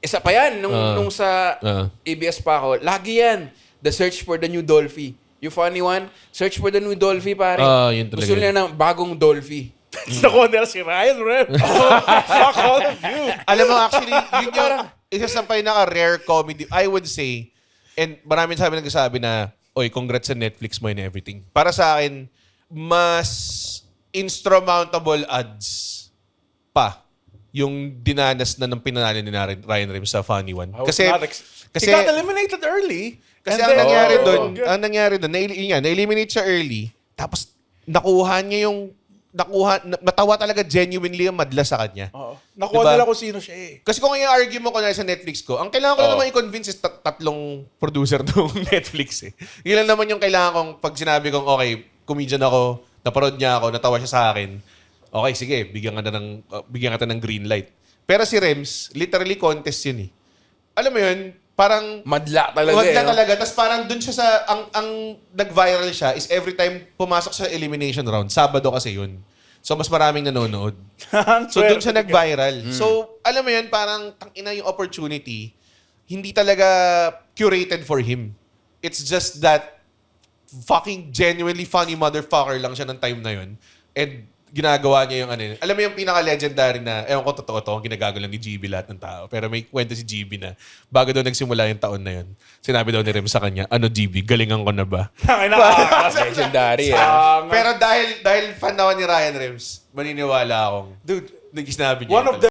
Isa pa yan, nung sa ABS pa ako, lagi yan. The search for the new Dolphy. You funny one? Search for the new Dolphy, pare. Yun talaga. Gusto nila ng bagong Dolphy. Sa corner si Ryan Rep. Fuck all of you. Alam mo, actually, yun yung isa sa pinaka-rare comedy, I would say, and maraming nagsasabi na, oy, congrats sa Netflix mo and everything. Para sa akin, mas insurmountable odds pa yung dinanas na ng pinanalo ni Ryan Rems sa Funny One. Kasi he got eliminated early. Kasi And ang nangyari doon, na-eliminate siya early, tapos nakuha niya natawa talaga genuinely yung madla sa kanya. Nakuha Diba? nila kung sino siya eh. Kasi kung i-argue mo ko na sa Netflix ko, ang kailangan ko lang naman i-convince is tatlong producer ng Netflix eh. Yun lang naman yung kailangan kong pag sinabi kong, okay, comedian ako, naparod niya ako, natawa siya sa akin, okay, sige, bigyan ka ng green light. Pero si Rems, literally contest yun eh. Alam mo yun, parang Madla talaga talaga. Tapos parang dun siya sa, ang nag-viral siya is every time pumasok sa elimination round, Sabado kasi yun. So mas maraming nanonood. So dun siya nag-viral. So alam mo yun, parang tangina yung opportunity, hindi talaga curated for him. It's just that fucking genuinely funny motherfucker lang siya ng time na yun. And ginagawa niya yung ano yun. Alam mo yung pinaka-legendary na, ewan ko totoo to, ang ginagawa lang ni GB lahat ng tao. Pero may kwento si GB na, bago daw nagsimula yung taon na yun, sinabi daw ni Rem sa kanya, ano GB, galingan ko na ba? Legendary Pero dahil fan ako ni Ryan Rems, maniniwala akong, dude, nag-sinabi niya. One of the